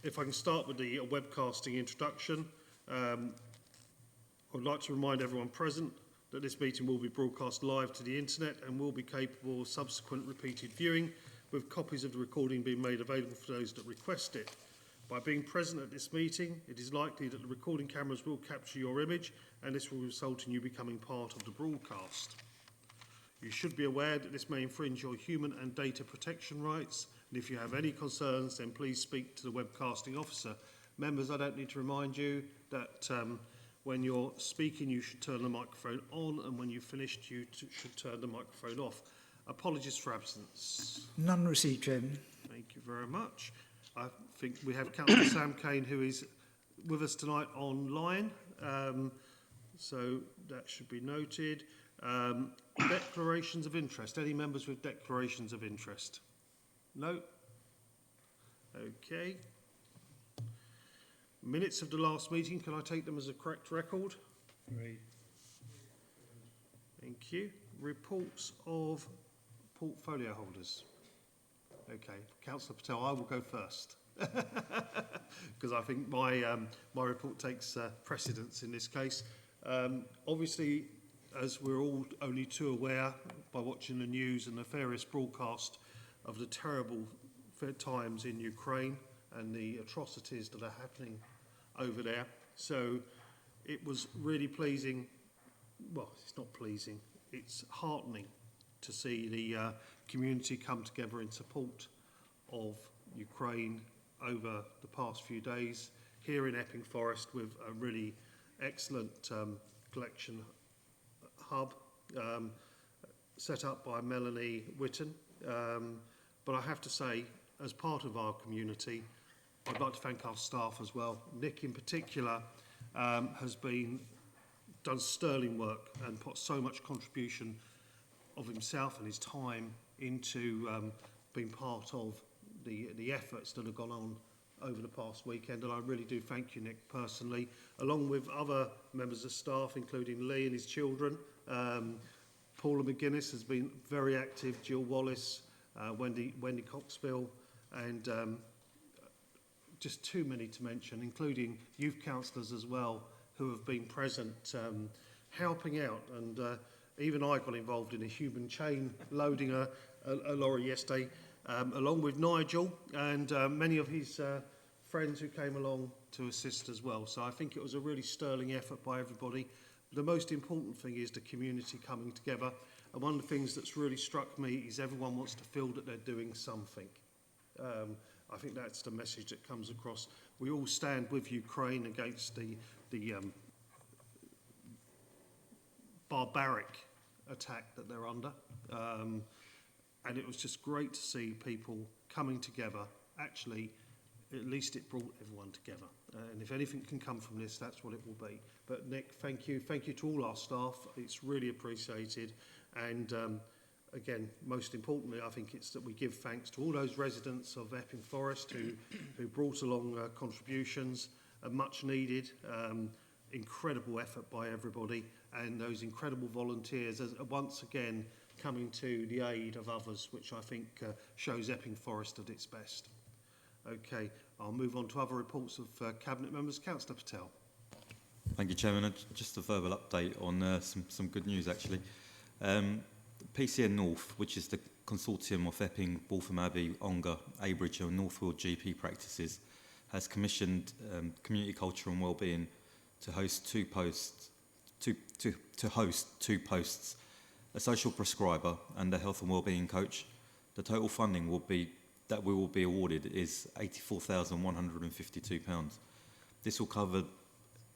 If I can start with the webcasting introduction, I would like to remind everyone present that this meeting will be broadcast live to the internet and will be capable of subsequent repeated viewing, with copies of the recording being made available for those that request it. By being present at this meeting, it is likely that the recording cameras will capture your image, and this will result in you becoming part of the broadcast. You should be aware that this may infringe your human and data protection rights, and if you have any concerns, then please speak to the webcasting officer. Members, I don't need to remind you that when you're speaking, you should turn the microphone on, and when you've finished, you should turn the microphone off. Apologies for absence. None received, Chairman. Thank you very much. I think we have Councillor Sam Kane, who is with us tonight online, so that should be noted. Declarations of interest. Any members with declarations of interest? No? Okay. Minutes of the last meeting, can I take them as a correct record? Great. Thank you. Reports of portfolio holders. Okay, Councillor Patel, I will go first because I think my report takes precedence in this case. Obviously, as we're all only too aware by watching the news and the various broadcasts of the terrible times in Ukraine and the atrocities that are happening over there. So it was really pleasing, well, it's not pleasing, it's heartening to see the community come together in support of Ukraine over the past few days here in Epping Forest with a really excellent collection hub set up by Melanie Witten. But I have to say, as part of our community, I'd like to thank our staff as well. Nick in particular has done sterling work and put so much contribution of himself and his time into being part of the efforts that have gone on over the past weekend, and I really do thank you, Nick, personally, along with other members of staff, including Lee and his children. Paula McGuinness has been very active, Jill Wallace, Wendy Coxbill, and just too many to mention, including youth councillors as well, who have been present, helping out, and even I got involved in a human chain loading a lorry yesterday, along with Nigel and many of his friends who came along to assist as well. So I think it was a really sterling effort by everybody. The most important thing is the community coming together. And one of the things that's really struck me is everyone wants to feel that they're doing something. I think that's the message that comes across. We all stand with Ukraine against the barbaric attack that they're under. And it was just great to see people coming together. Actually, at least it brought everyone together. And if anything can come from this, that's what it will be. But Nick, thank you. Thank you to all our staff. It's really appreciated. And again, most importantly, I think it's that we give thanks to all those residents of Epping Forest who brought along contributions, much needed, incredible effort by everybody, and those incredible volunteers as once again coming to the aid of others, which I think shows Epping Forest at its best. Okay, I'll move on to other reports of Cabinet members. Councillor Patel. Thank you, Chairman. And just a verbal update on some good news, actually. PCN North, which is the consortium of Epping, Waltham Abbey, Ongar, Abridge and Northfield GP practices, has commissioned Community Culture and Wellbeing to host two posts, a social prescriber and a health and wellbeing coach. The total funding that we will be awarded is £84,152. This will cover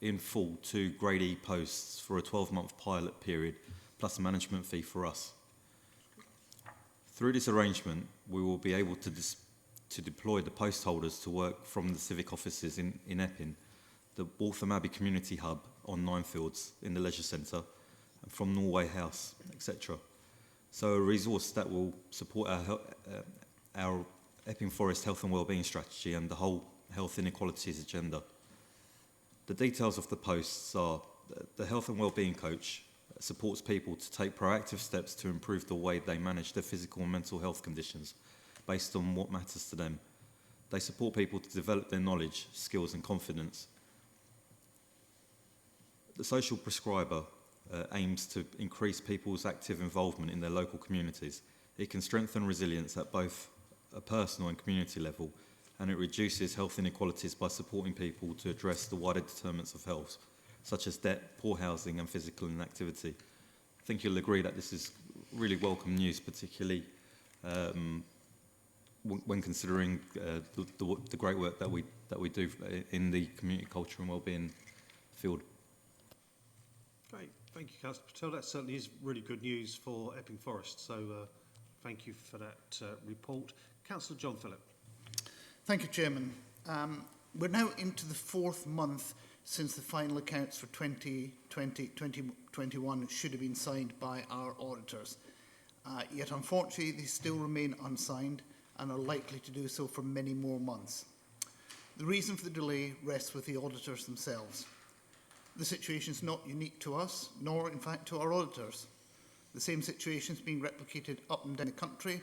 in full 2 Grade E posts for a 12-month pilot period, plus a management fee for us. Through this arrangement, we will be able to deploy the post holders to work from the civic offices in Epping, the Waltham Abbey Community Hub on Ninefields in the Leisure Centre, and from Norway House, etc. So a resource that will support our Epping Forest health and wellbeing strategy and the whole health inequalities agenda. The details of the posts are the health and wellbeing coach supports people to take proactive steps to improve the way they manage their physical and mental health conditions based on what matters to them. They support people to develop their knowledge, skills and confidence. The social prescriber aims to increase people's active involvement in their local communities. It can strengthen resilience at both a personal and community level, and it reduces health inequalities by supporting people to address the wider determinants of health, such as debt, poor housing and physical inactivity. I think you'll agree that this is really welcome news, particularly when considering the great work that we do in the community culture and wellbeing field. Great, thank you, Councillor Patel. That certainly is really good news for Epping Forest, so thank you for that report. Councillor John Phillip. Thank you, Chairman. We're now into the 4th month since the final accounts for 2020-2021 should have been signed by our auditors. Yet, unfortunately, they still remain unsigned and are likely to do so for many more months. The reason for the delay rests with the auditors themselves. The situation is not unique to us, nor in fact to our auditors. The same situation is being replicated up and down the country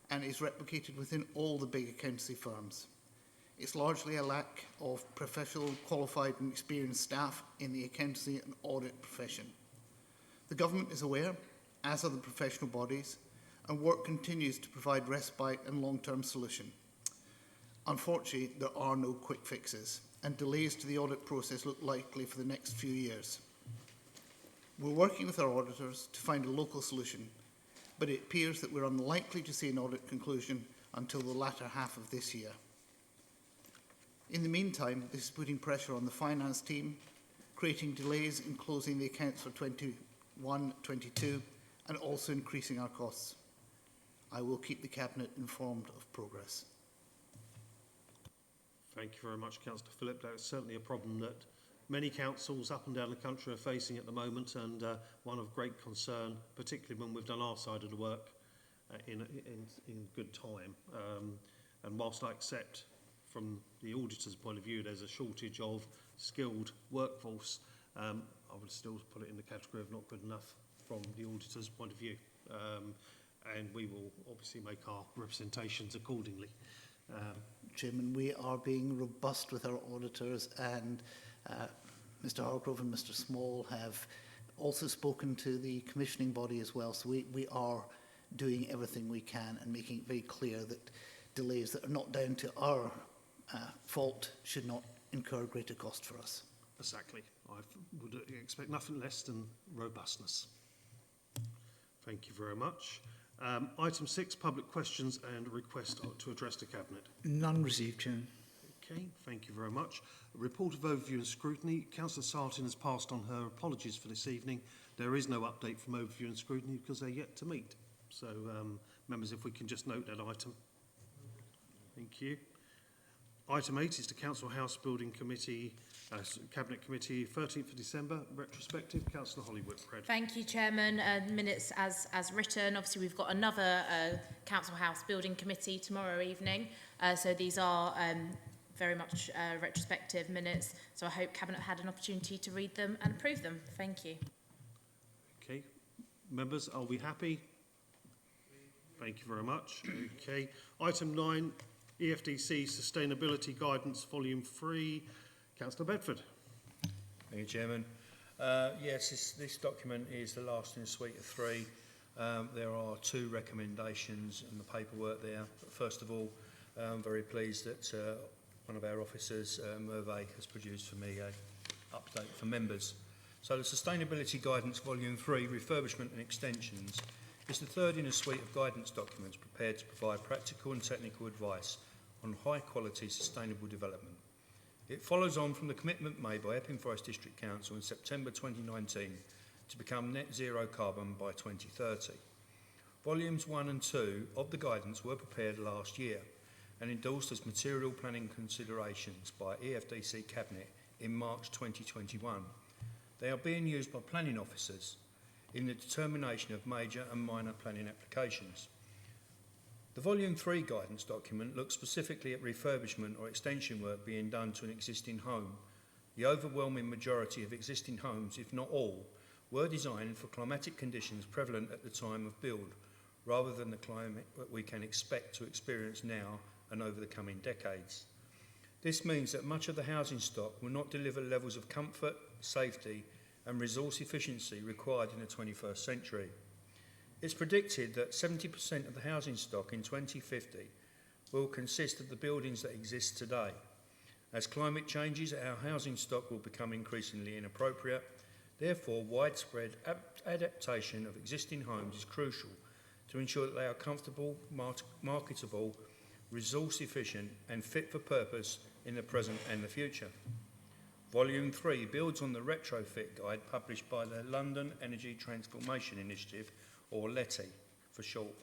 and is replicated within all the big accountancy firms. It's largely a lack of professional, qualified and experienced staff in the accountancy and audit profession. The government is aware, as are the professional bodies, and work continues to provide respite and long-term solution. Unfortunately, there are no quick fixes, and delays to the audit process look likely for the next few years. We're working with our auditors to find a local solution, but it appears that we're unlikely to see an audit conclusion until the latter half of this year. In the meantime, this is putting pressure on the finance team, creating delays in closing the accounts for 21-22, and also increasing our costs. I will keep the Cabinet informed of progress. Thank you very much, Councillor Phillip. That's certainly a problem that many councils up and down the country are facing at the moment, and one of great concern, particularly when we've done our side of the work in good time. And whilst I accept from the auditor's point of view there's a shortage of skilled workforce, I would still put it in the category of not good enough from the auditor's point of view. And we will obviously make our representations accordingly. Chairman, we are being robust with our auditors, and Mr Hargrove and Mr Small have also spoken to the commissioning body as well, so we are doing everything we can and making it very clear that delays that are not down to our fault should not incur greater cost for us. Exactly. I would expect nothing less than robustness. Thank you very much. Item 6, public questions and request to address the Cabinet. None received, Chairman. Okay, thank you very much. A report of overview and scrutiny. Councillor Sartin has passed on her apologies for this evening. There is no update from overview and scrutiny because they're yet to meet. So, members, if we can just note that item. Thank you. Item 8 is the Council House Building Committee, Cabinet Committee, 13th of December, retrospective. Councillor Holly-Whitbread. Thank you, Chairman. Minutes as written. Obviously, we've got another Council House Building Committee tomorrow evening. So these are very much retrospective minutes. So I hope Cabinet had an opportunity to read them and approve them. Thank you. Okay. Members, are we happy? Thank you very much. Okay. Item 9. EFDC Sustainability Guidance Volume 3. Councillor Bedford. Thank you, Chairman. Yes, this document is the last in a suite of 3. There are 2 recommendations in the paperwork there. But first of all, I'm very pleased that one of our officers, Merve, has produced for me an update for members. So the Sustainability Guidance Volume 3, Refurbishment and Extensions, is the 3rd in a suite of guidance documents prepared to provide practical and technical advice on high-quality sustainable development. It follows on from the commitment made by Epping Forest District Council in September 2019 to become net zero carbon by 2030. Volumes 1 and 2 of the guidance were prepared last year and endorsed as material planning considerations by EFDC Cabinet in March 2021. They are being used by planning officers in the determination of major and minor planning applications. The Volume 3 guidance document looks specifically at refurbishment or extension work being done to an existing home. The overwhelming majority of existing homes, if not all, were designed for climatic conditions prevalent at the time of build, rather than the climate that we can expect to experience now and over the coming decades. This means that much of the housing stock will not deliver levels of comfort, safety and resource efficiency required in the 21st century. It's predicted that 70% of the housing stock in 2050 will consist of the buildings that exist today. As climate changes, our housing stock will become increasingly inappropriate. Therefore, widespread adaptation of existing homes is crucial to ensure that they are comfortable, marketable, resource efficient and fit for purpose in the present and the future. Volume 3 builds on the retrofit guide published by the London Energy Transformation Initiative, or LETI for short,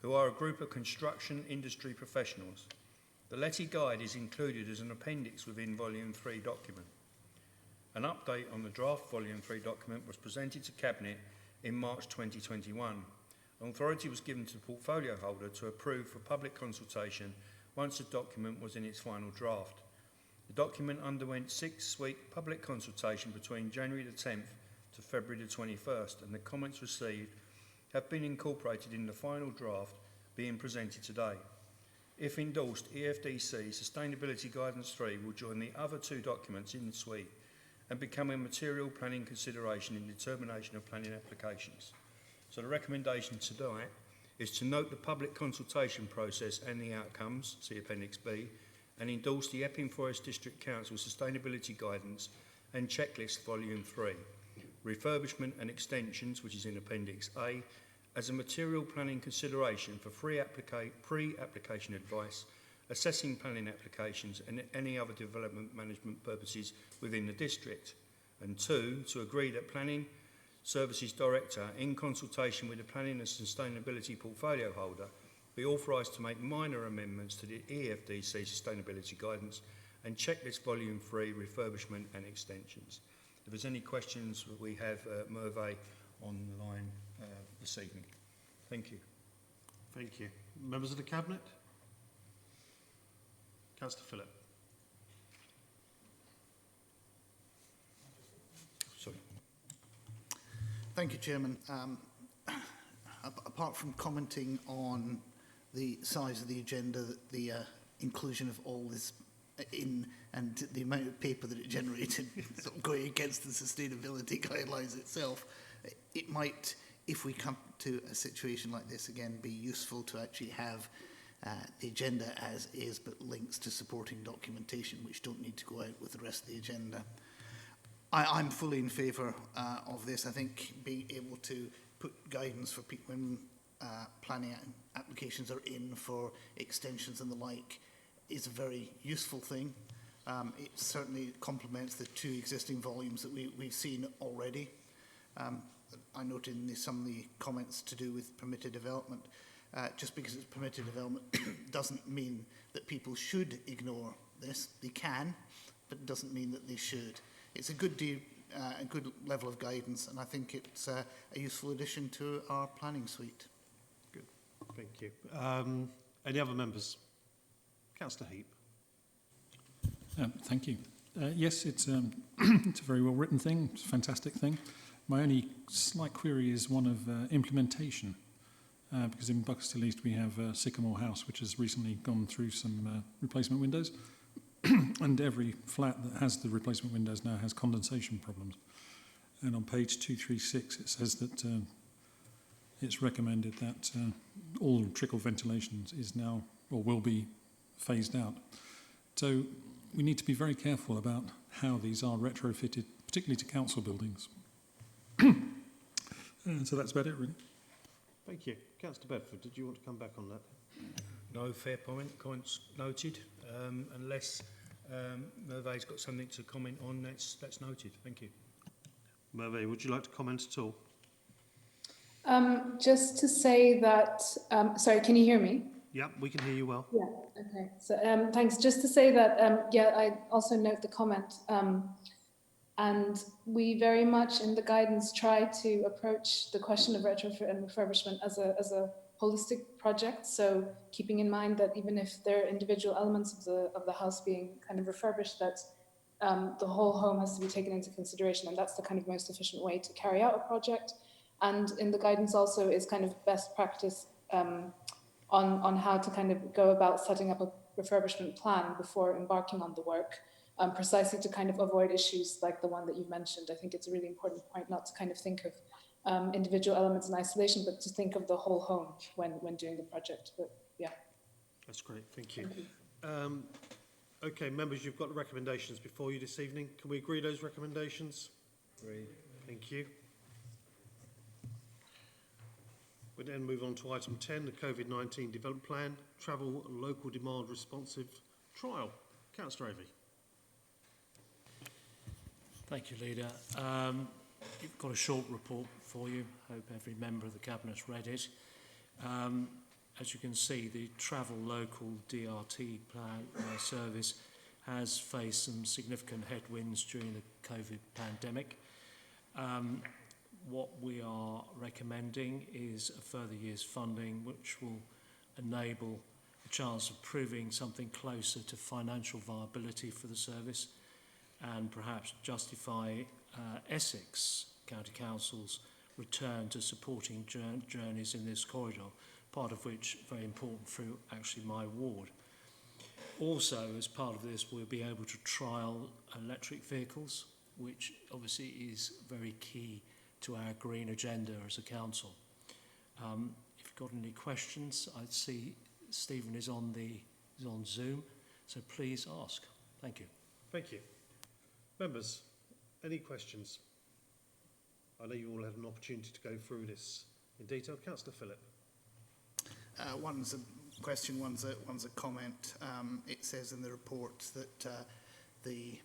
who are a group of construction industry professionals. The LETI guide is included as an appendix within Volume 3 document. An update on the draft Volume 3 document was presented to Cabinet in March 2021. Authority was given to the portfolio holder to approve for public consultation once the document was in its final draft. The document underwent 6-week public consultation between January the 10th to February the 21st, and the comments received have been incorporated in the final draft being presented today. If endorsed, EFDC Sustainability Guidance 3 will join the other 2 documents in the suite and become a material planning consideration in determination of planning applications. So the recommendation tonight is to note the public consultation process and the outcomes, see Appendix B, and endorse the Epping Forest District Council Sustainability Guidance and Checklist Volume 3, refurbishment and extensions, which is in Appendix A, as a material planning consideration for pre-application advice, assessing planning applications and any other development management purposes within the district. And 2, to agree that Planning Services Director, in consultation with the Planning and Sustainability Portfolio Holder, be authorised to make minor amendments to the EFDC Sustainability Guidance and Checklist Volume 3 refurbishment and extensions. If there's any questions, we have Merve online this evening. Thank you. Thank you. Members of the Cabinet? Councillor Phillip. Sorry. Thank you, Chairman. Apart from commenting on the size of the agenda, the inclusion of all this in and the amount of paper that it generated sort of going against the sustainability guidelines itself, it might, if we come to a situation like this again, be useful to actually have the agenda as is, but links to supporting documentation which don't need to go out with the rest of the agenda. I'm fully in favour of this. I think being able to put guidance for people when planning applications are in for extensions and the like is a very useful thing. It certainly complements the 2 existing volumes that we've seen already. I noted in some of the comments to do with permitted development. Just because it's permitted development doesn't mean that people should ignore this. They can, but it doesn't mean that they should. It's a good level of guidance, and I think it's a useful addition to our planning suite. Good, thank you. Any other members? Councillor Heap. Thank you. Yes, it's a very well written thing. It's a fantastic thing. My only slight query is one of implementation, because in Buxton East we have Sycamore House, which has recently gone through some replacement windows, and every flat that has the replacement windows now has condensation problems. And on page 236 it says that it's recommended that all trickle ventilation is now or will be phased out. So we need to be very careful about how these are retrofitted, particularly to council buildings. So that's about it, really. Thank you. Councillor Bedford, did you want to come back on that? No, fair points noted. Unless Merve's got something to comment on, that's noted. Thank you. Merve, would you like to comment at all? Just to say that, sorry, can you hear me? Yeah, we can hear you well. Yeah, okay. So thanks. Just to say that, yeah, I also note the comment. And we very much in the guidance try to approach the question of retrofit and refurbishment as a holistic project. So keeping in mind that even if there are individual elements of the house being kind of refurbished, that the whole home has to be taken into consideration, and that's the kind of most efficient way to carry out a project. And in the guidance also is kind of best practice on how to kind of go about setting up refurbishment plan before embarking on the work, precisely to kind of avoid issues like the one that you've mentioned. I think it's a really important point not to kind of think of individual elements in isolation, but to think of the whole home when doing the project. But yeah. That's great, thank you. Okay, members, you've got the recommendations before you this evening. Can we agree those recommendations? Agreed. Thank you. We then move on to item 10, the COVID-19 Development Plan, Travel Local Demand Responsive Trial. Councillor Avey. Thank you, Leader. You've got a short report for you. Hope every member of the Cabinet's read it. As you can see, the Travel Local DRT plan service has faced some significant headwinds during the COVID pandemic. What we are recommending is a further year's funding which will enable a chance of proving something closer to financial viability for the service and perhaps justify Essex County Council's return to supporting journeys in this corridor, part of which very important through actually my ward. Also, as part of this, we'll be able to trial electric vehicles, which obviously is very key to our green agenda as a council. If you've got any questions, I see Stephen is on Zoom, so please ask. Thank you. Thank you. Members, any questions? I know you all had an opportunity to go through this in detail. Councillor Phillip. One's a question, one's a comment. It says in the report that the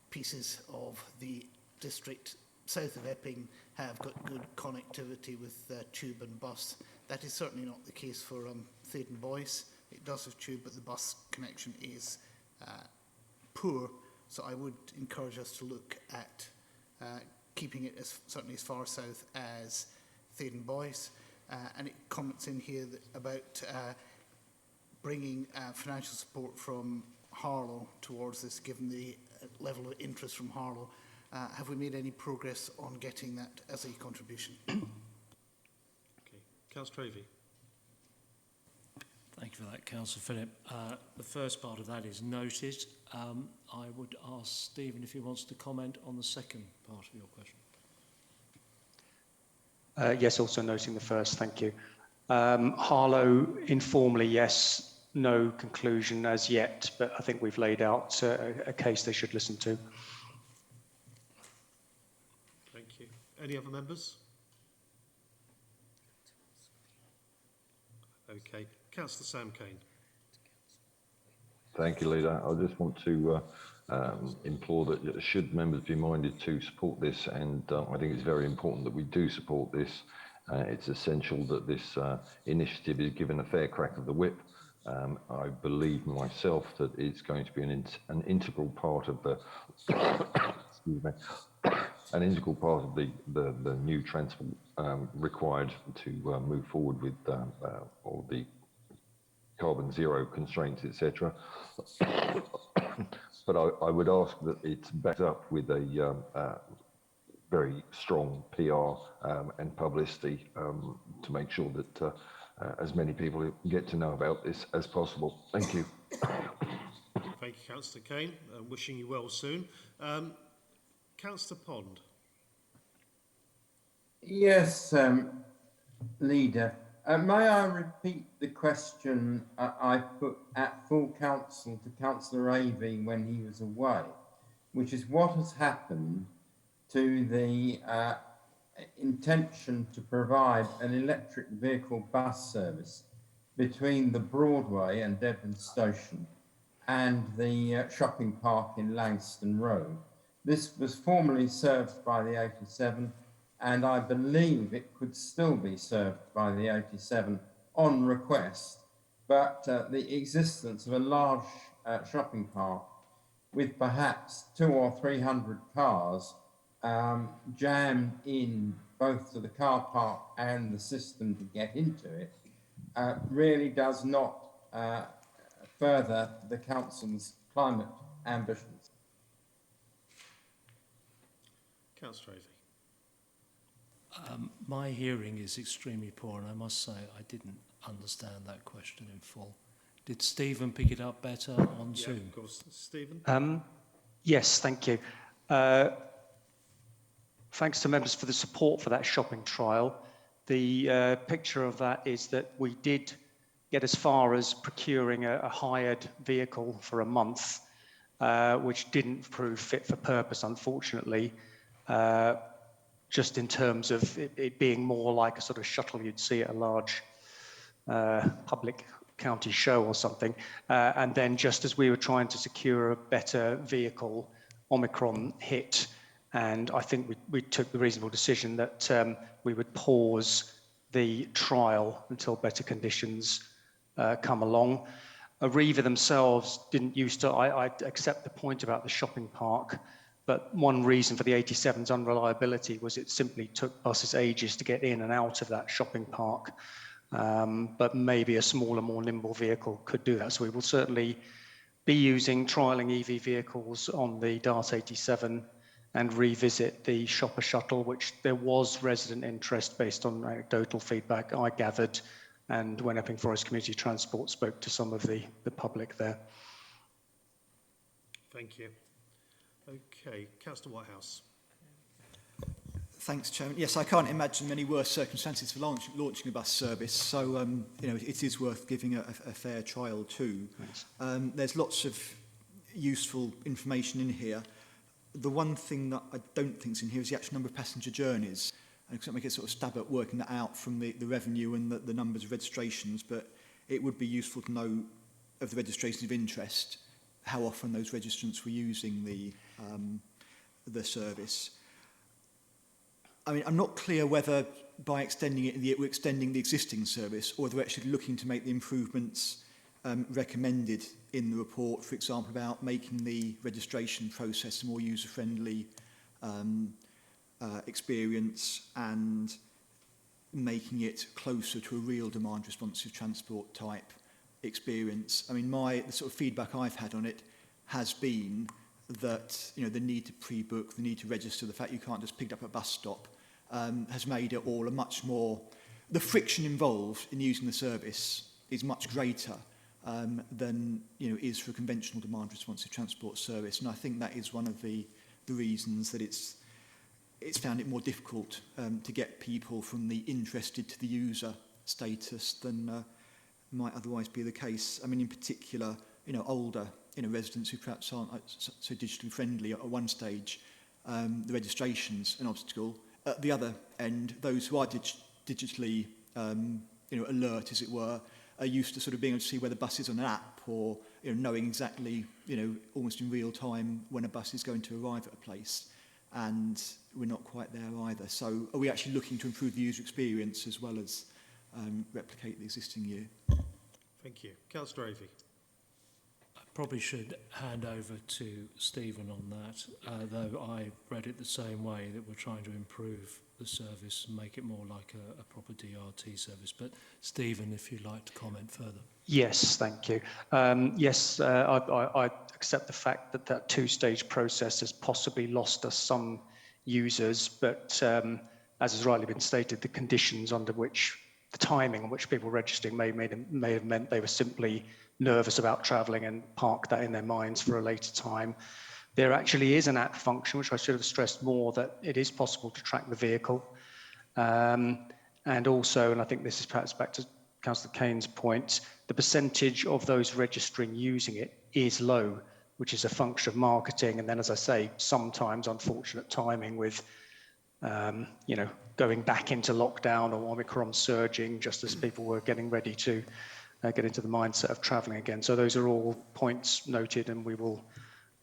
pieces of the district south of Epping have got good connectivity with tube and bus. That is certainly not the case for Theydon Boyce. It does have tube, but the bus connection is poor. So I would encourage us to look at keeping it certainly as far south as Theydon Boyce. And it comments in here about bringing financial support from Harlow towards this, given the level of interest from Harlow. Have we made any progress on getting that as a contribution? Okay. Councillor Avey. Thank you for that, Councillor Phillip. The first part of that is noted. I would ask Stephen if he wants to comment on the second part of your question. Yes, also noting the first, thank you. Harlow, informally, yes, no conclusion as yet, but I think we've laid out a case they should listen to. Thank you. Any other members? Okay. Councillor Sam Kane. Thank you, Leader. I just want to implore that should members be minded to support this, and I think it's very important that we do support this. It's essential that this initiative is given a fair crack of the whip. I believe myself that it's going to be an integral part of the excuse me, an integral part of the new transport required to move forward with all the carbon zero constraints, etc. But I would ask that it's backed up with a very strong PR and publicity to make sure that as many people get to know about this as possible. Thank you. Thank you, Councillor Kane. Wishing you well soon. Councillor Pond. Yes, Leader. May I repeat the question I put at full council to Councillor Avey when he was away, which is what has happened to the intention to provide an electric vehicle bus service between the Broadway and Devon Station and the shopping park in Langston Road. This was formerly served by the 87, and I believe it could still be served by the 87 on request, but the existence of a large shopping park with perhaps 200 or 300 cars jammed in both to the car park and the system to get into it really does not further the council's climate ambitions. Councillor Avey. My hearing is extremely poor, and I must say I didn't understand that question in full. Did Stephen pick it up better on Yeah, Zoom? of course. Stephen? Yes, thank you. Thanks to members for the support for that shopping trial. The picture of that is that we did get as far as procuring a hired vehicle for a month, which didn't prove fit for purpose, unfortunately, just in terms of it being more like a sort of shuttle you'd see at a large public county show or something. And then just as we were trying to secure a better vehicle, Omicron hit, and I think we took the reasonable decision that we would pause the trial until better conditions come along. Arriva themselves didn't used to, I accept the point about the shopping park, but one reason for the 87's unreliability was it simply took buses ages to get in and out of that shopping park. But maybe a smaller, more nimble vehicle could do that. So we will certainly be trialling EV vehicles on the Dart 87 and revisit the shopper shuttle, which there was resident interest based on anecdotal feedback I gathered, and when Epping Forest Community Transport spoke to some of the public there. Thank you. Okay, Councillor Whitehouse. Thanks, Chairman. Yes, I can't imagine many worse circumstances for launching a bus service, so it is worth giving a fair trial too. There's lots of useful information in here. The one thing that I don't think is in here is the actual number of passenger journeys. And I make a sort of stab at working that out from the revenue and the numbers of registrations, but it would be useful to know of the registrations of interest, how often those registrants were using the service. I mean, I'm not clear whether by extending it, we're extending the existing service, or whether we're actually looking to make the improvements recommended in the report, for example, about making the registration process a more user-friendly experience and making it closer to a real demand-responsive transport type experience. I mean, the sort of feedback I've had on it has been that the need to pre-book, the need to register, the fact you can't just pick it up at a bus stop has made it all a much more... The friction involved in using the service is much greater than is for a conventional demand-responsive transport service, and I think that is one of the reasons that it's found it more difficult to get people from the interested to the user status than might otherwise be the case. I mean, in particular, older residents who perhaps aren't so digitally friendly at one stage, the registration's an obstacle. At the other end, those who are digitally alert, as it were, are used to sort of being able to see whether the bus is on an app or knowing exactly, almost in real time when a bus is going to arrive at a place. And we're not quite there either. So are we actually looking to improve the user experience as well as replicate the existing year? Thank you. Councillor Avey. I probably should hand over to Stephen on that, though I read it the same way, that we're trying to improve the service and make it more like a proper DRT service. But Stephen, if you'd like to comment further. Yes, thank you. Yes, I accept the fact that that two-stage process has possibly lost us some users, but as has rightly been stated, the conditions under which, the timing on which people were registering may have meant they were simply nervous about travelling and parked that in their minds for a later time. There actually is an app function, which I should have stressed more, that it is possible to track the vehicle. And also, and I think this is perhaps back to Councillor Kane's point, the percentage of those registering using it is low, which is a function of marketing. And then, as I say, sometimes unfortunate timing with, going back into lockdown or Omicron surging just as people were getting ready to get into the mindset of travelling again. So those are all points noted, and we will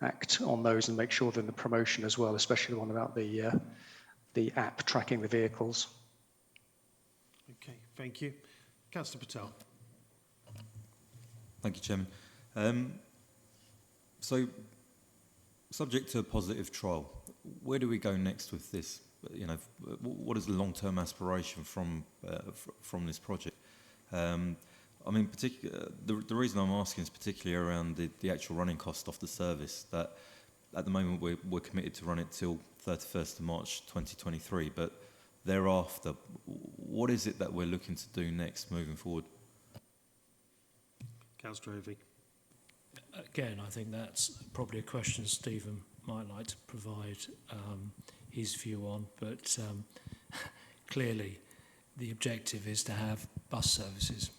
act on those and make sure that in the promotion as well, especially the one about the app tracking the vehicles. Okay, thank you. Councillor Patel. Thank you, Chairman. So, subject to a positive trial, where do we go next with this? What is the long-term aspiration from this project? I mean, the reason I'm asking is particularly around the actual running cost of the service. That at the moment we're committed to run it till 31st of March 2023, but thereafter, what is it that we're looking to do next moving forward? Councillor Ovey. Again, I think that's probably a question Stephen might like to provide his view on, but clearly the objective is to have bus services.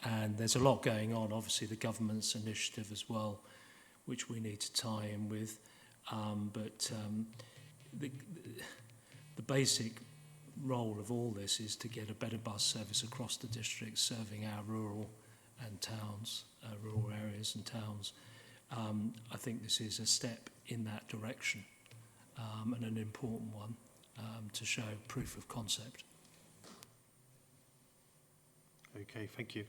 And there's a lot going on, obviously the government's initiative as well, which we need to tie in with. The basic role of all this is to get a better bus service across the district, serving our rural and towns, rural areas and towns. I think this is a step in that direction, and an important one to show proof of concept. Okay, thank you.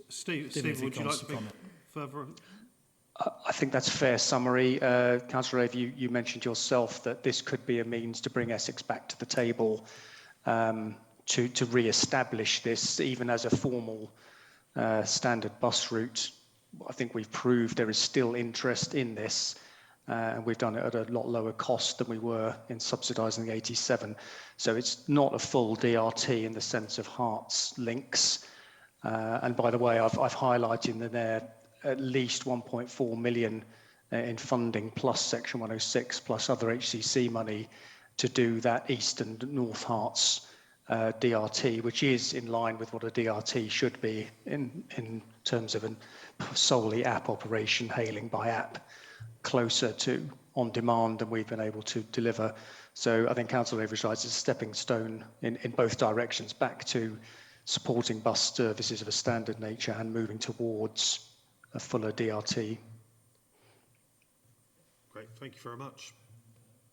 Steve, Stephen, would you like to make comment further? I think that's a fair summary. Councillor Avey, you mentioned yourself that this could be a means to bring Essex back to the table, to re-establish this even as a formal standard bus route. I think we've proved there is still interest in this, and we've done it at a lot lower cost than we were in subsidising the 87. So it's not a full DRT in the sense of Herts links. And by the way, I've highlighted in there at least 1.4 million in funding plus Section 106 plus other HCC money to do that East and North Herts DRT, which is in line with what a DRT should be in terms of a solely app operation, hailing by app, closer to on demand than we've been able to deliver. So I think Councillor Avey is a stepping stone in both directions, back to supporting bus services of a standard nature and moving towards a fuller DRT. Great, thank you very much.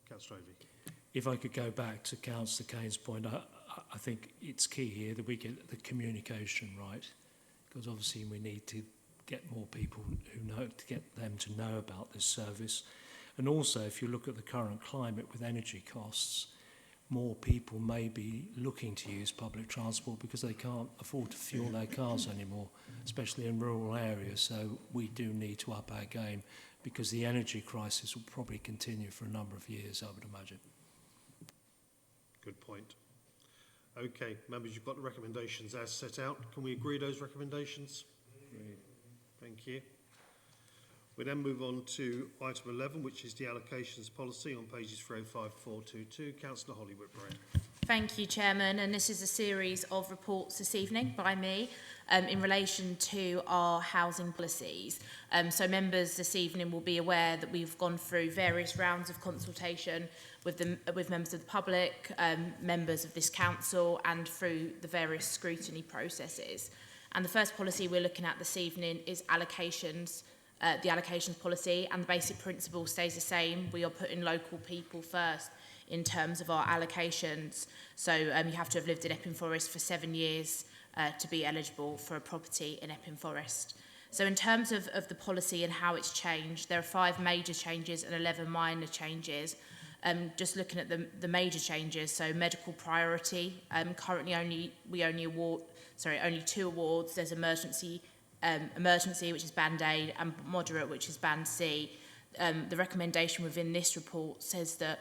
Councillor Ovey. If I could go back to Councillor Kane's point, I think it's key here that we get the communication right, because obviously we need to get more people who know, to get them to know about this service. And also, if you look at the current climate with energy costs, more people may be looking to use public transport because they can't afford to fuel their cars anymore, especially in rural areas. So we do need to up our game, because the energy crisis will probably continue for a number of years, I would imagine. Good point. Okay, members, you've got the recommendations as set out. Can we agree those recommendations? Agreed. Thank you. We then move on to item 11, which is the allocations policy on pages 305-422. Councillor Holly Whitbread. Thank you, Chairman. And this is a series of reports this evening by me in relation to our housing policies. So members this evening will be aware that we've gone through various rounds of consultation with members of the public, members of this council, and through the various scrutiny processes. And the first policy we're looking at this evening is allocations, the allocations policy, and the basic principle stays the same. We are putting local people first in terms of our allocations. So you have to have lived in Epping Forest for 7 years to be eligible for a property in Epping Forest. So in terms of the policy and how it's changed, there are 5 major changes and 11 minor changes. Just looking at the major changes, so medical priority, currently only 2 awards. There's emergency, which is Band A, and moderate, which is Band C. The recommendation within this report says that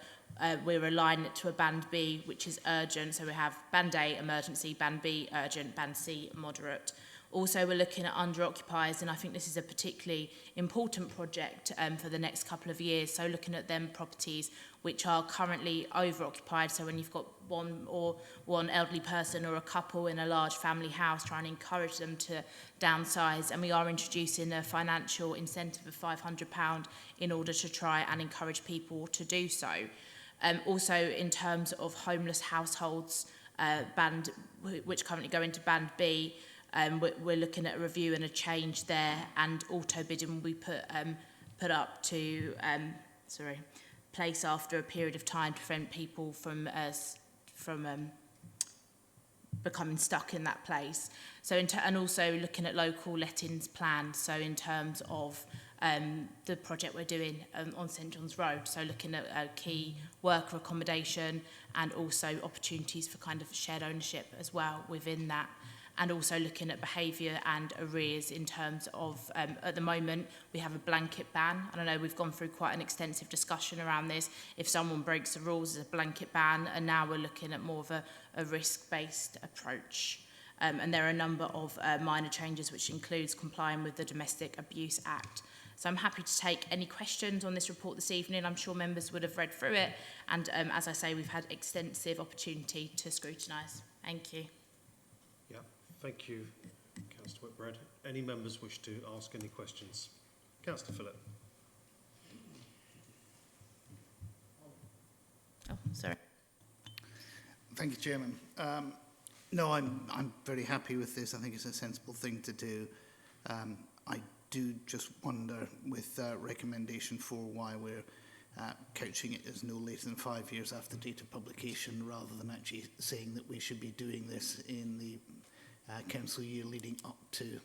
we're aligning it to a Band B, which is urgent. So we have Band A, emergency, Band B, urgent, Band C, moderate. Also, we're looking at under-occupiers, and I think this is a particularly important project for the next couple of years. So looking at them properties which are currently over-occupied. So when you've got one elderly person or a couple in a large family house, trying to encourage them to downsize. And we are introducing a financial incentive of £500 in order to try and encourage people to do so. Also, in terms of homeless households, which currently go into Band B, we're looking at a review and a change there, and auto bidding will be put up to place after a period of time to prevent people from becoming stuck in that place. So and also looking at local lettings plans. So in terms of the project we're doing on St John's Road, so looking at key worker accommodation and also opportunities for kind of shared ownership as well within that. And also looking at behaviour and arrears in terms of, at the moment, we have a blanket ban. And I know we've gone through quite an extensive discussion around this. If someone breaks the rules, it's a blanket ban. And now we're looking at more of a risk-based approach. and there are a number of minor changes which includes complying with the Domestic Abuse Act. So I'm happy to take any questions on this report this evening. I'm sure members would have read through it, and as I say, we've had extensive opportunity to scrutinise. Thank you. Yeah, thank you, Councillor Whitbread. Any members wish to ask any questions? Councillor Phillip. Oh, sorry. Thank you, Chairman. No, I'm very happy with this. I think it's a sensible thing to do. I do just wonder with recommendation 4 why we're couching it as no later than 5 years after date of publication rather than actually saying that we should be doing this in the council year leading up to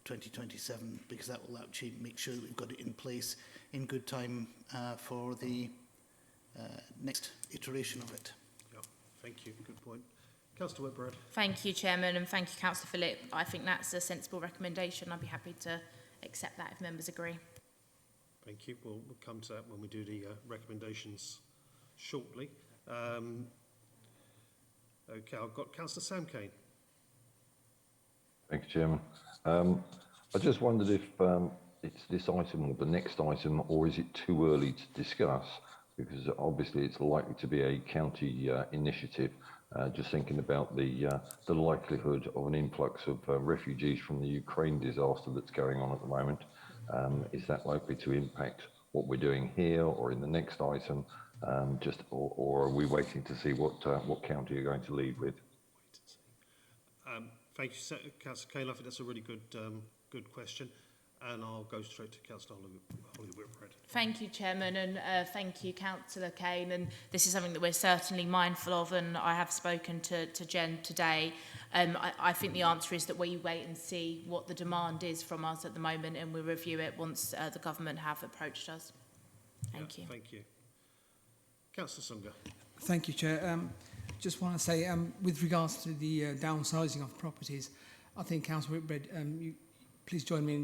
2027, because that will actually make sure that we've got it in place in good time for the next iteration of it. Yeah, thank you. Good point. Councillor Whitbread. Thank you, Chairman, and thank you, Councillor Phillip. I think that's a sensible recommendation. I'd be happy to accept that if members agree. Thank you. We'll come to that when we do the recommendations shortly. Okay, I've got Councillor Sam Kane. Thank you, Chairman. I just wondered if it's this item or the next item, or is it too early to discuss? Because obviously it's likely to be a county initiative. Just thinking about the likelihood of an influx of refugees from the Ukraine disaster that's going on at the moment. Is that likely to impact what we're doing here or in the next item? Or are we waiting to see what county you're going to lead with? Thank you, Councillor Kane. I think that's a really good question. And I'll go straight to Councillor Holly Whitbread. Thank you, Chairman, and thank you, Councillor Kane. And this is something that we're certainly mindful of, and I have spoken to Jen today. I think the answer is that we wait and see what the demand is from us at the moment, and we review it once the government have approached us. Thank you. Thank you. Councillor Sunga. Thank you, Chair. Just want to say, with regards to the downsizing of properties, I think Councillor Whitbread, please join me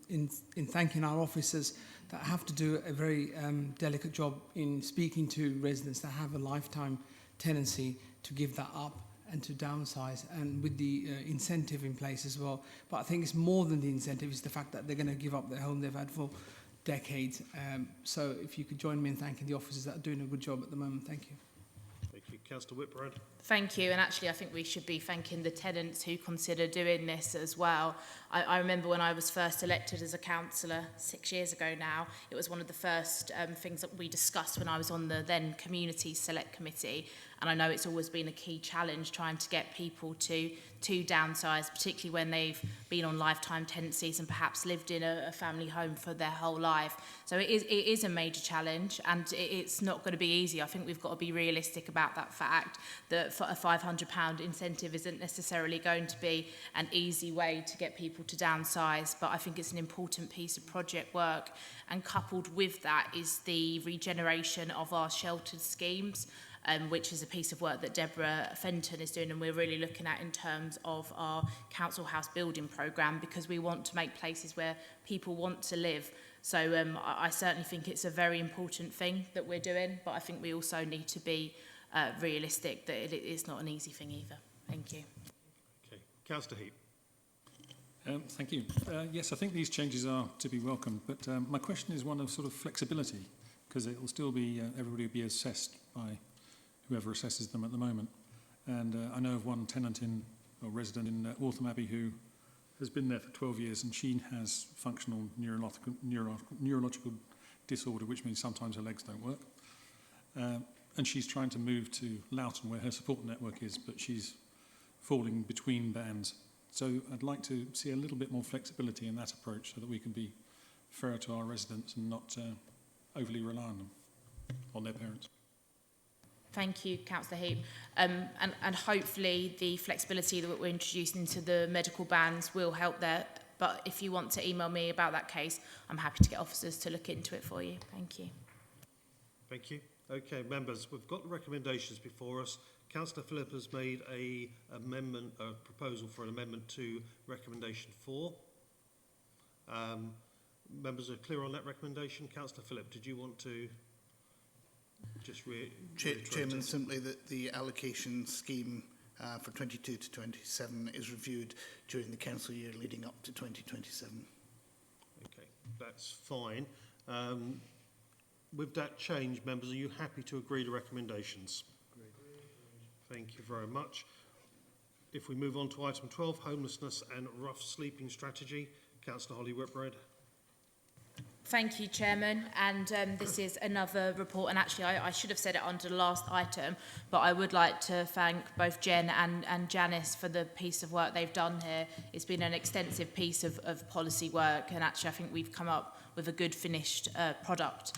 in thanking our officers that have to do a very delicate job in speaking to residents that have a lifetime tenancy to give that up and to downsize, and with the incentive in place as well. But I think it's more than the incentive, it's the fact that they're going to give up their home they've had for decades. So if you could join me in thanking the officers that are doing a good job at the moment. Thank you. Thank you. Councillor Whitbread. Thank you, and actually I think we should be thanking the tenants who consider doing this as well. I remember when I was first elected as a councillor 6 years ago now, it was one of the first things that we discussed when I was on the then Community Select Committee, and I know it's always been a key challenge trying to get people to downsize, particularly when they've been on lifetime tenancies and perhaps lived in a family home for their whole life. So it is a major challenge, and it's not going to be easy. I think we've got to be realistic about that fact, that for a £500 incentive isn't necessarily going to be an easy way to get people to downsize, but I think it's an important piece of project work. And coupled with that is the regeneration of our sheltered schemes, which is a piece of work that Deborah Fenton is doing, and we're really looking at in terms of our council house building programme, because we want to make places where people want to live. So I certainly think it's a very important thing that we're doing, but I think we also need to be realistic that it is not an easy thing either. Thank you. Okay. Councillor Heap. Thank you. Yes, I think these changes are to be welcomed, but my question is one of sort of flexibility, because it will still be, everybody will be assessed by whoever assesses them at the moment. And I know of one tenant or resident in Waltham Abbey who has been there for 12 years, and she has functional neurological disorder, which means sometimes her legs don't work. And she's trying to move to Loughton, where her support network is, but she's falling between bands. So I'd like to see a little bit more flexibility in that approach, so that we can be fair to our residents and not overly rely on them, on their parents. Thank you, Councillor Heap. And hopefully the flexibility that we're introducing to the medical bans will help there. But if you want to email me about that case, I'm happy to get officers to look into it for you. Thank you. Thank you. Okay, members, we've got the recommendations before us. Councillor Phillip has made a proposal for an amendment to recommendation 4. Members are clear on that recommendation. Councillor Phillip, did you want to just reiterate? Chairman, simply that the allocation scheme for 22 to 27 is reviewed during the council year leading up to 2027. Okay, that's fine. With that change, members, are you happy to agree to recommendations? Thank you very much. If we move on to item 12, homelessness and rough sleeping strategy, Councillor Holly Whitbread. Thank you, Chairman. And this is another report. And actually, I should have said it under the last item, but I would like to thank both Jen and Janice for the piece of work they've done here. It's been an extensive piece of policy work, and actually, I think we've come up with a good finished product.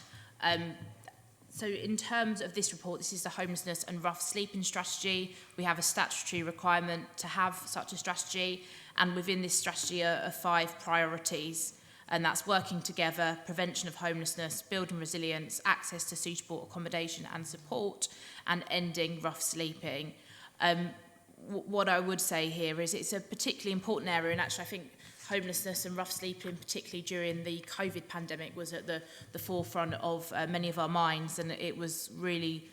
So in terms of this report, this is the homelessness and rough sleeping strategy. We have a statutory requirement to have such a strategy, and within this strategy are 5 priorities, and that's working together, prevention of homelessness, building resilience, access to suitable accommodation and support, and ending rough sleeping. What I would say here is it's a particularly important area, and actually I think homelessness and rough sleeping, particularly during the COVID pandemic, was at the forefront of many of our minds, and it was really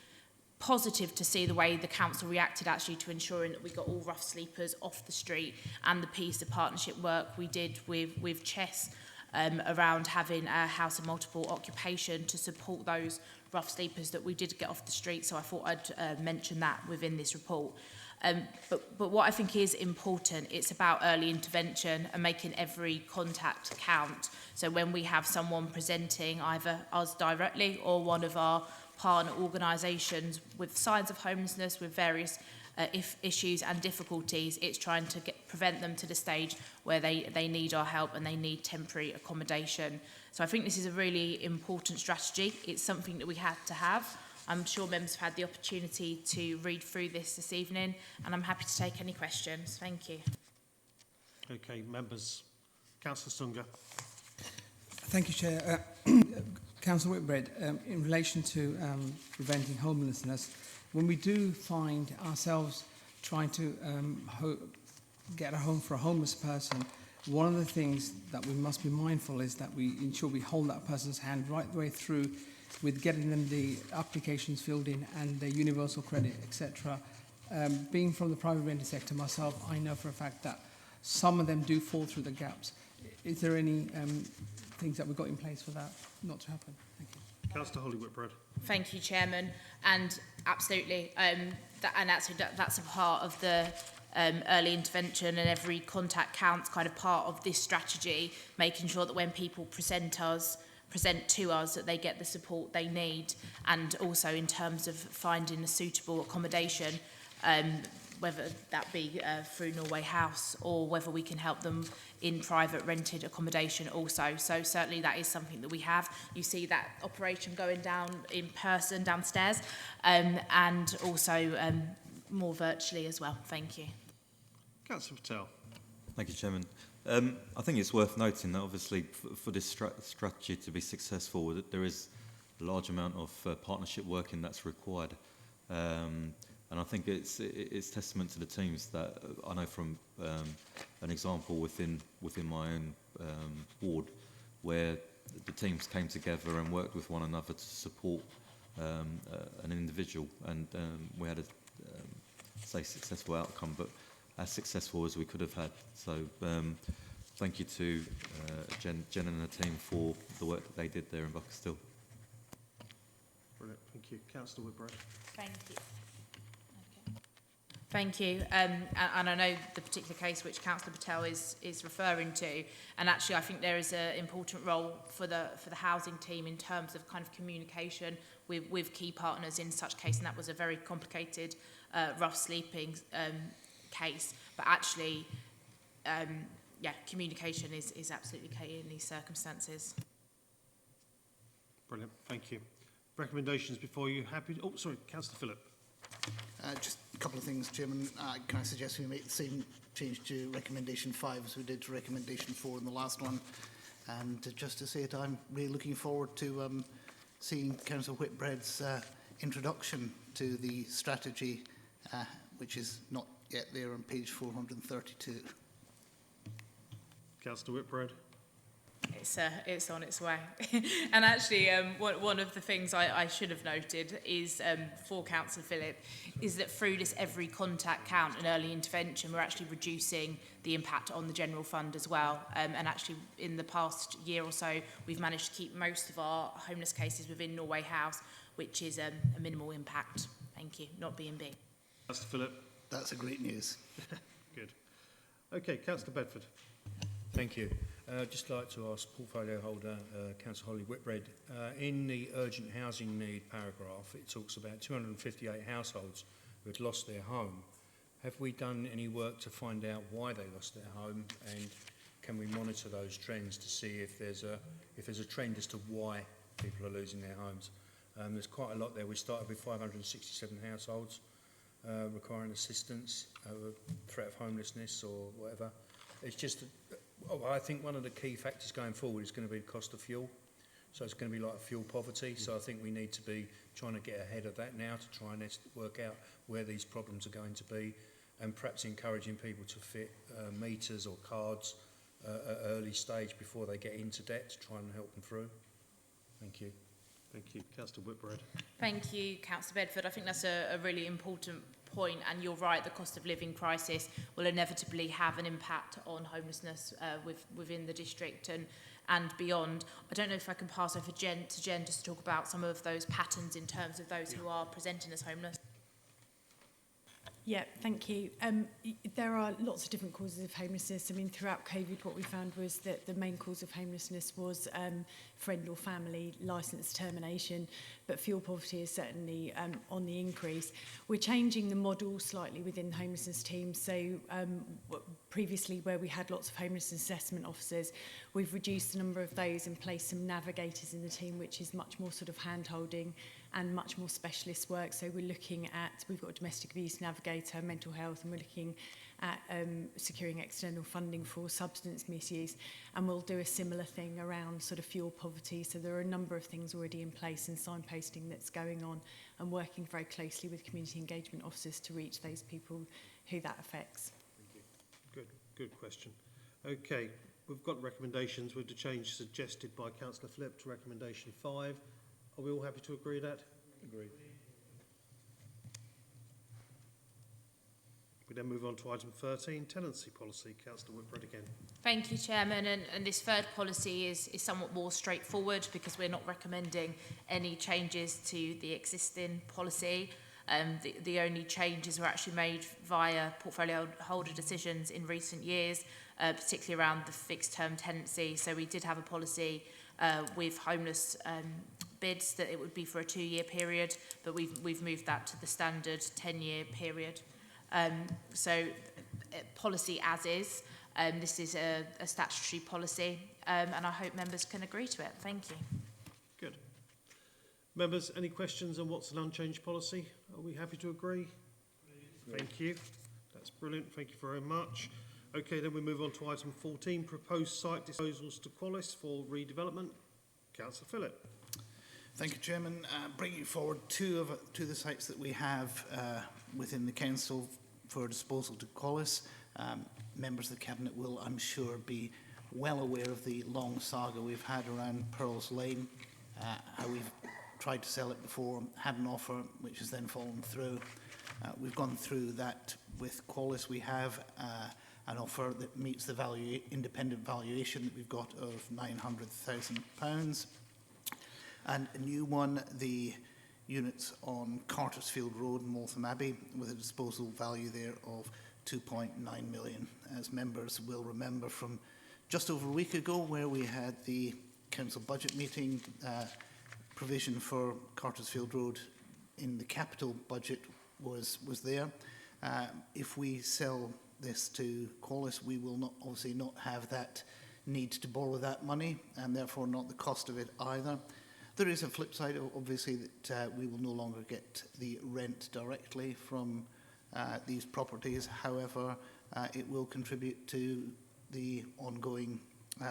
positive to see the way the council reacted actually to ensuring that we got all rough sleepers off the street, and the piece of partnership work we did with Chess around having a house of multiple occupation to support those rough sleepers that we did get off the street. So I thought I'd mention that within this report. But what I think is important, it's about early intervention and making every contact count. So when we have someone presenting, either us directly or one of our partner organisations with signs of homelessness, with various issues and difficulties, it's trying to prevent them to the stage where they need our help and they need temporary accommodation. So I think this is a really important strategy. It's something that we had to have. I'm sure members have had the opportunity to read through this evening, and I'm happy to take any questions. Thank you. Okay, members. Councillor Sunga. Thank you, Chair. Councillor Whitbread, in relation to preventing homelessness, when we do find ourselves trying to get a home for a homeless person, one of the things that we must be mindful is that we ensure we hold that person's hand right the way through with getting them the applications filled in and their universal credit, etc. Being from the private rented sector myself, I know for a fact that some of them do fall through the gaps. Is there any things that we've got in place for that not to happen? Thank you. Councillor Holly Whitbread. Thank you, Chairman. And absolutely, that's a part of the early intervention, and every contact counts, kind of part of this strategy, making sure that when people present to us that they get the support they need, and also in terms of finding a suitable accommodation, whether that be through Norway House or whether we can help them in private rented accommodation also. So certainly that is something that we have. You see that operation going down in person downstairs, and also more virtually as well. Thank you. Councillor Patel. Thank you, Chairman. I think it's worth noting that obviously for this strategy to be successful, there is a large amount of partnership working that's required. And I think it's testament to the teams that I know from an example within my own ward, where the teams came together and worked with one another to support an individual, and we had a say successful outcome, but as successful as we could have had. So thank you to Jen and her team for the work that they did there in Buckstill. Brilliant, thank you. Councillor Whitbread. Thank you. Thank you. And I know the particular case which Councillor Patel is referring to, and actually I think there is an important role for the housing team in terms of kind of communication with key partners in such case, and that was a very complicated rough sleeping case. But actually, communication is absolutely key in these circumstances. Brilliant, thank you. Recommendations before you. Happy? Oh, sorry, Councillor Phillip. Just a couple of things, Chairman. Can I suggest we make the same change to recommendation 5 as we did to recommendation 4 in the last one? And just to say that I'm really looking forward to seeing Councillor Whitbread's introduction to the strategy, which is not yet there on page 432. Councillor Whitbread. It's on its way. And actually, one of the things I should have noted is for Councillor Phillip is that through this every contact count and early intervention, we're actually reducing the impact on the general fund as well. And actually, in the past year or so, we've managed to keep most of our homeless cases within Norway House, which is a minimal impact. Thank you. Not B&B. Councillor Phillip. That's a great news. Good. Okay, Councillor Bedford. Thank you. I'd just like to ask portfolio holder, Councillor Holly Whitbread, in the urgent housing need paragraph, it talks about 258 households who had lost their home. Have we done any work to find out why they lost their home, and can we monitor those trends to see if there's a trend as to why people are losing their homes? There's quite a lot there. We started with 567 households requiring assistance, threat of homelessness or whatever. It's just, I think one of the key factors going forward is going to be the cost of fuel. So it's going to be like fuel poverty. So I think we need to be trying to get ahead of that now to try and work out where these problems are going to be, and perhaps encouraging people to fit meters or cards at an early stage before they get into debt to try and help them through. Thank you. Thank you. Councillor Whitbread. Thank you, Councillor Bedford. I think that's a really important point, and you're right, the cost of living crisis will inevitably have an impact on homelessness within the district and beyond. I don't know if I can pass over to Jen just to talk about some of those patterns in terms of those who are presenting as homeless. Yeah, thank you. There are lots of different causes of homelessness. I mean, throughout COVID, what we found was that the main cause of homelessness was friend or family licence termination, but fuel poverty is certainly on the increase. We're changing the model slightly within the homelessness team. So previously, where we had lots of homelessness assessment officers, we've reduced the number of those and placed some navigators in the team, which is much more sort of hand-holding and much more specialist work. So we're looking at, we've got a domestic abuse navigator, mental health, and we're looking at securing external funding for substance misuse. And we'll do a similar thing around sort of fuel poverty. So there are a number of things already in place and signposting that's going on, and working very closely with community engagement officers to reach those people who that affects. Good question. Okay, we've got recommendations with the change suggested by Councillor Phillip to recommendation 5. Are we all happy to agree that? Agreed. We then move on to item 13, tenancy policy. Councillor Whitbread again. Thank you, Chairman. And this third policy is somewhat more straightforward because we're not recommending any changes to the existing policy. The only changes were actually made via portfolio holder decisions in recent years, particularly around the fixed term tenancy. So we did have a policy with homeless bids that it would be for a 2-year period, but we've moved that to the standard 10-year period. Policy as is. This is a statutory policy, and I hope members can agree to it. Thank you. Good. Members, any questions on what's an unchanged policy? Are we happy to agree? Thank you. That's brilliant. Thank you very much. Okay, then we move on to item 14, proposed site disposals to Qualis for redevelopment. Councillor Phillip. Thank you, Chairman. Bringing forward two of the sites that we have within the council for disposal to Qualis. Members of the Cabinet will, I'm sure, be well aware of the long saga we've had around Pearls Lane, how we've tried to sell it before, had an offer which has then fallen through. We've gone through that with Qualis. We have an offer that meets the independent valuation that we've got of £900,000. And a new one, the units on Cartersfield Road, Waltham Abbey, with a disposal value there of 2.9 million. As members will remember from just over a week ago, where we had the council budget meeting, provision for Cartersfield Road in the capital budget was there. If we sell this to Qualis, we will obviously not have that need to borrow that money, and therefore not the cost of it either. There is a flip side, obviously, that we will no longer get the rent directly from these properties. However, it will contribute to the ongoing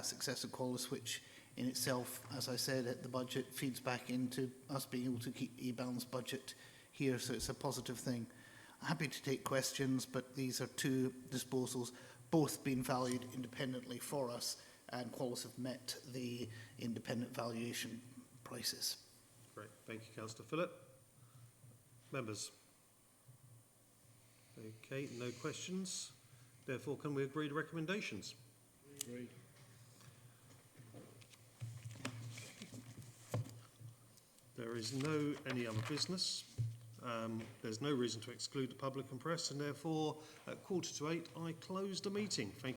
success of Qualis, which in itself, as I said at the budget, feeds back into us being able to keep E-Balance budget here, so it's a positive thing. Happy to take questions, but these are two disposals, both being valued independently for us and Qualis have met the independent valuation prices. Great. Thank you, Councillor Phillip. Members? Okay, no questions. Therefore, can we agree to recommendations? Agreed. There is any other business. There's no reason to exclude the public and press, and therefore, at 7:45, I close the meeting. Thank